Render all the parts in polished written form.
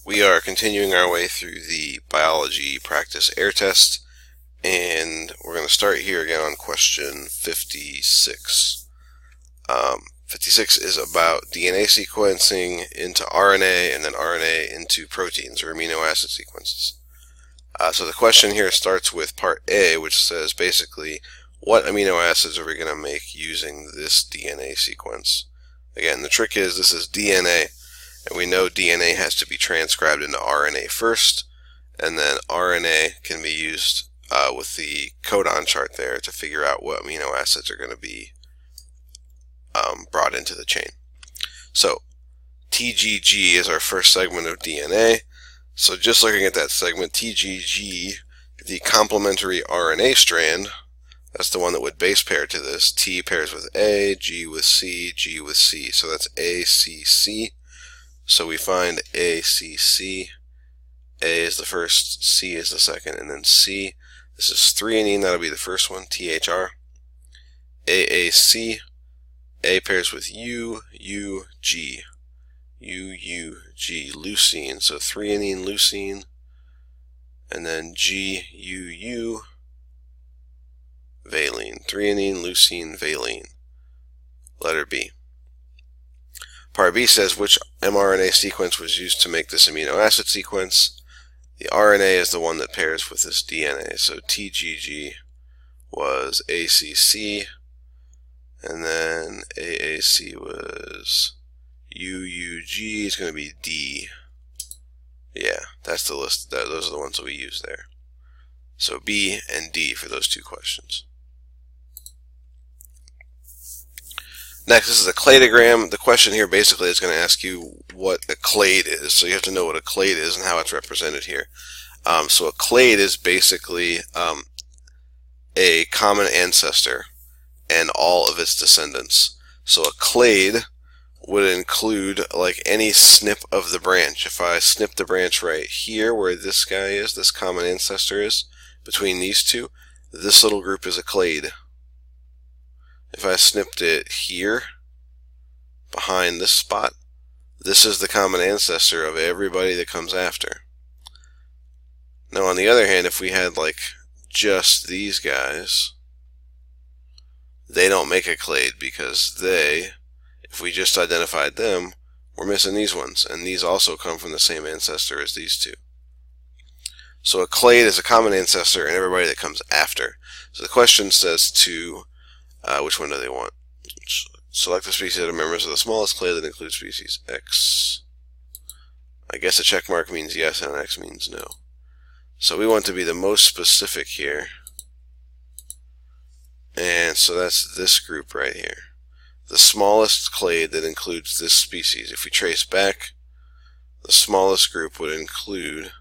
We are continuing our way through the biology practice air test, and we're going to start here again on question 56. 56 is about DNA sequencing into RNA and then RNA into proteins or amino acid sequences. So the question here starts with part A, which says basically what amino acids are we going to make using this DNA sequence. Again, the trick is this is DNA, and we know DNA has to be transcribed into RNA first, and then RNA can be used with the codon chart there to figure out what amino acids are going to be brought into the chain. So TGG is our first segment of DNA. So just looking at that segment, TGG, the complementary RNA strand, that's the one that would base pair to this. T pairs with A, G with C, G with C. So that's ACC. So we find ACC. A is the first, C is the second, and then C. This is threonine, that'll be the first one, THR. AAC. A pairs with U, U, G. U, U, G, leucine. So threonine, leucine. And then G, U, U, valine. Threonine, leucine, valine. Letter B. Part B says which mRNA sequence was used to make this amino acid sequence. The RNA is the one that pairs with this DNA. So TGG was ACC, and then AAC was UUG. It's going to be D. Yeah, that's the list. Those are the ones that we use there. So B and D for those two questions. Next, this is a cladogram. The question here basically is going to ask you what a clade is. So you have to know what a clade is and how it's represented here. So a clade is basically a common ancestor and all of its descendants. So a clade would include like any snip of the branch. If I snip the branch right here where this guy is, this common ancestor is, between these two, this little group is a clade. If I snipped it here, behind this spot, this is the common ancestor of everybody that comes after. Now on the other hand, if we had like just these guys, they don't make a clade because they, if we just identified them, we're missing these ones, and these also come from the same ancestor as these two. So a clade is a common ancestor and everybody that comes after. So the question says to which one do they want? Select the species that are members of the smallest clade that includes species X. I guess a check mark means yes and an X means no. So we want to be the most specific here. And so that's this group right here. The smallest clade that includes this species. If we trace back, the smallest group would include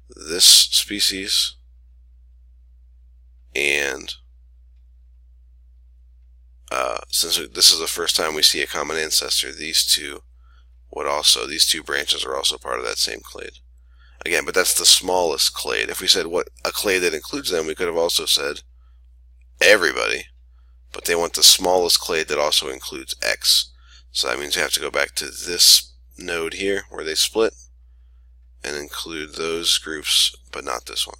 this species and since this is the first time we see a common ancestor, these two branches are also part of that same clade. Again, but that's the smallest clade. If we said what a clade that includes them, we could have also said everybody, but they want the smallest clade that also includes X. So that means you have to go back to this node here where they split and include those groups, but not this one.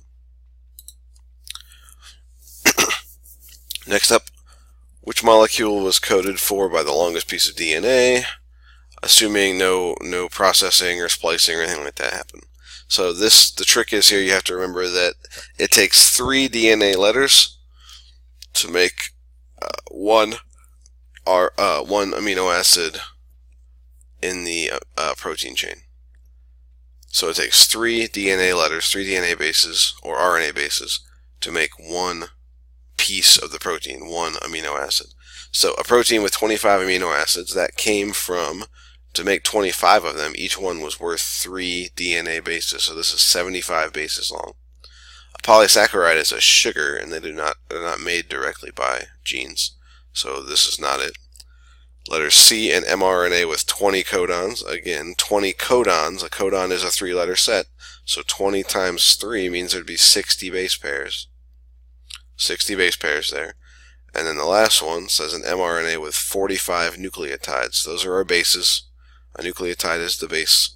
Next up, which molecule was coded for by the longest piece of DNA, assuming no processing or splicing or anything like that happened. So the trick is here, you have to remember that it takes 3 DNA letters to make one amino acid in the protein chain. So it takes 3 DNA letters, 3 DNA bases or RNA bases to make one piece of the protein, one amino acid. So a protein with 25 amino acids, that came from, to make 25 of them, each one was worth 3 DNA bases. So this is 75 bases long. A polysaccharide is a sugar, and they're not made directly by genes. So this is not it. Letters C and mRNA with 20 codons. Again, 20 codons. A codon is a 3-letter set. So 20 times 3 means there'd be 60 base pairs. 60 base pairs there. And then the last one says an mRNA with 45 nucleotides. Those are our bases. A nucleotide is the base.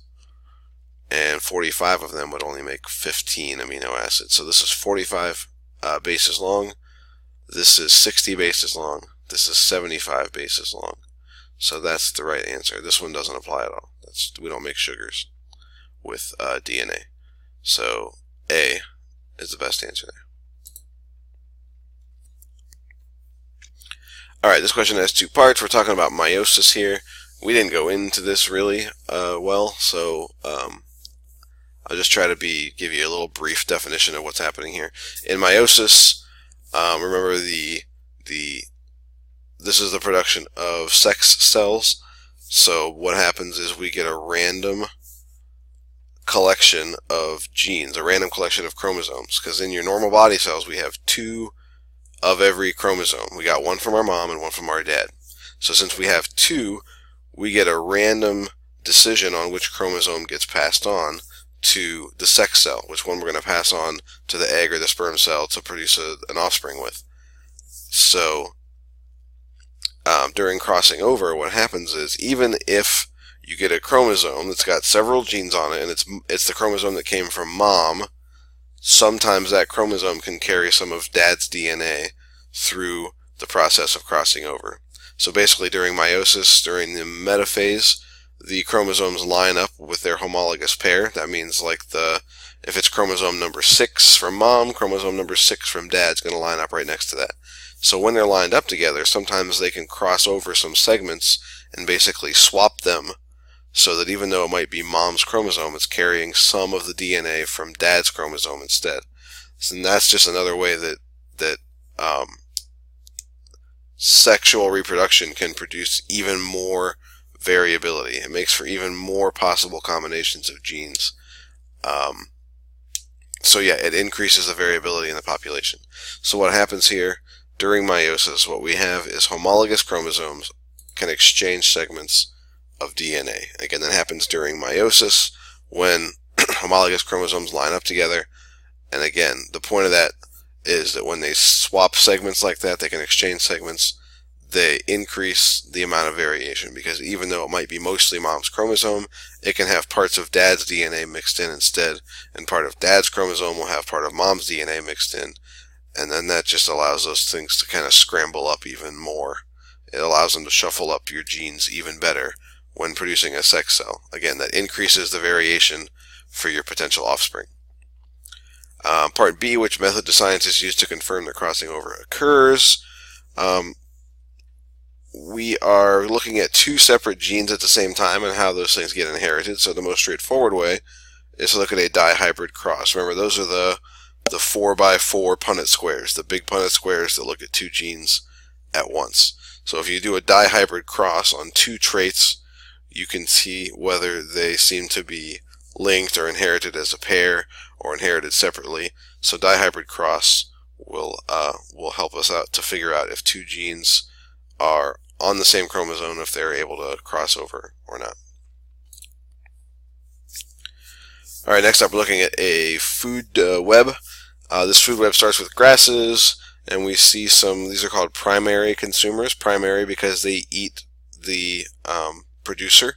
and 45 of them would only make 15 amino acids. So this is 45 bases long, this is 60 bases long, this is 75 bases long. So that's the right answer. This one doesn't apply at all. We don't make sugars with DNA. So A is the best answer there. Alright, this question has two parts. We're talking about meiosis here. We didn't go into this really well, so I'll just try to give you a little brief definition of what's happening here. In meiosis, remember this is the production of sex cells. So what happens is we get a random collection of genes, a random collection of chromosomes, because in your normal body cells we have 2 of every chromosome. We got one from our mom and one from our dad. So since we have 2, we get a random decision on which chromosome gets passed on to the sex cell, which one we're going to pass on to the egg or the sperm cell to produce an offspring with. So during crossing over, what happens is, even if you get a chromosome that's got several genes on it, and it's the chromosome that came from mom, sometimes that chromosome can carry some of dad's DNA through the process of crossing over. So basically during meiosis, during the metaphase, the chromosomes line up with their homologous pair. That means if it's chromosome number 6 from mom, chromosome number 6 from dad is going to line up right next to that. So when they're lined up together, sometimes they can cross over some segments and basically swap them, so that even though it might be mom's chromosome, it's carrying some of the DNA from dad's chromosome instead. And that's just another way that sexual reproduction can produce even more variability. It makes for even more possible combinations of genes. So yeah, it increases the variability in the population. So what happens here during meiosis, what we have is homologous chromosomes can exchange segments of DNA. Again, that happens during meiosis when homologous chromosomes line up together. And again, the point of that is that when they swap segments like that, they can exchange segments, they increase the amount of variation, because even though it might be mostly mom's chromosome, it can have parts of dad's DNA mixed in instead, and part of dad's chromosome will have part of mom's DNA mixed in, and then that just allows those things to kind of scramble up even more. It allows them to shuffle up your genes even better when producing a sex cell. Again, that increases the variation for your potential offspring. Part B, which method do scientists use to confirm that crossing over occurs? We are looking at 2 separate genes at the same time and how those things get inherited. So the most straightforward way is to look at a dihybrid cross. Remember, those are the 4x4 Punnett squares, the big Punnett squares that look at 2 genes at once. So if you do a dihybrid cross on 2 traits, you can see whether they seem to be linked or inherited as a pair or inherited separately. So dihybrid cross will help us out to figure out if 2 genes are on the same chromosome, if they're able to cross over or not. Alright, next up we're looking at a food web. This food web starts with grasses, and we see these are called primary consumers. Primary because they eat the producer.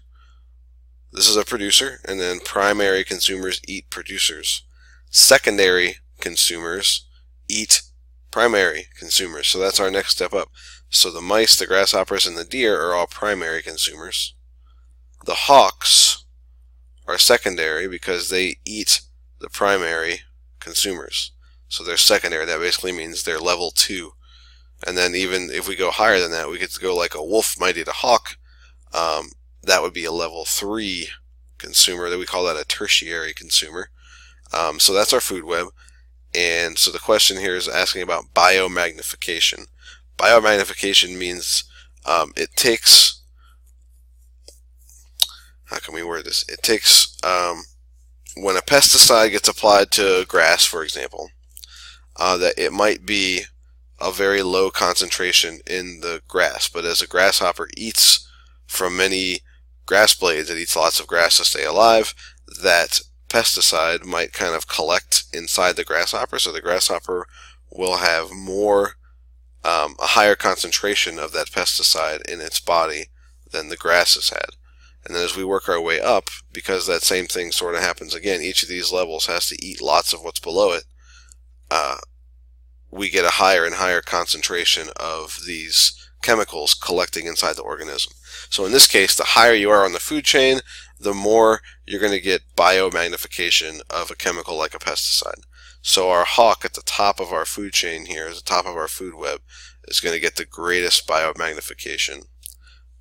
This is a producer, and then primary consumers eat producers. Secondary consumers eat primary consumers. So that's our next step up. So the mice, the grasshoppers, and the deer are all primary consumers. The hawks are secondary because they eat the primary consumers. So they're secondary. That basically means they're level 2. And then even if we go higher than that, we get to go like a wolf might eat a hawk. That would be a level 3 consumer. That we call that a tertiary consumer. So that's our food web. And so the question here is asking about biomagnification. Biomagnification means it takes, how can we word this? It takes, when a pesticide gets applied to grass, for example, that it might be a very low concentration in the grass, but as a grasshopper eats from many grass blades, it eats lots of grass to stay alive, that pesticide might kind of collect inside the grasshopper, so the grasshopper will have more, a higher concentration of that pesticide in its body than the grass has had. And then as we work our way up, because that same thing sort of happens again, each of these levels has to eat lots of what's below it, we get a higher and higher concentration of these chemicals collecting inside the organism. So in this case, the higher you are on the food chain, the more you're going to get biomagnification of a chemical like a pesticide. So our hawk at the top of our food chain here, at the top of our food web, is going to get the greatest biomagnification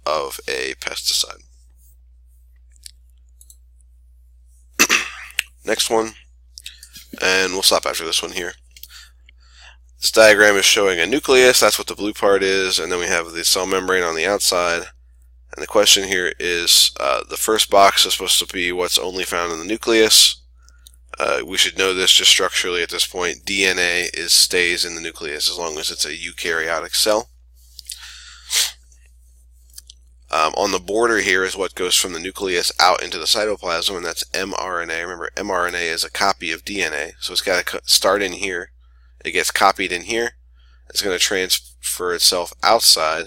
of a pesticide. Next one, and we'll stop after this one here. This diagram is showing a nucleus, that's what the blue part is, and then we have the cell membrane on the outside. And the question here is, the first box is supposed to be what's only found in the nucleus. We should know this just structurally at this point. DNA stays in the nucleus as long as it's a eukaryotic cell. On the border here is what goes from the nucleus out into the cytoplasm, and that's mRNA. Remember, mRNA is a copy of DNA, so it's got to start in here. It gets copied in here. It's going to transfer itself outside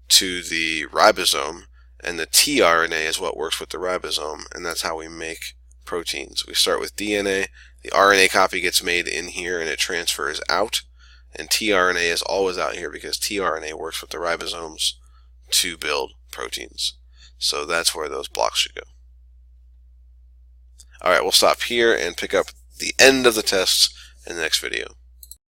to the ribosome, and the tRNA is what works with the ribosome, and that's how we make proteins. We start with DNA, the RNA copy gets made in here, and it transfers out, and tRNA is always out here because tRNA works with the ribosomes to build proteins. So that's where those blocks should go. Alright, we'll stop here and pick up the end of the tests in the next video.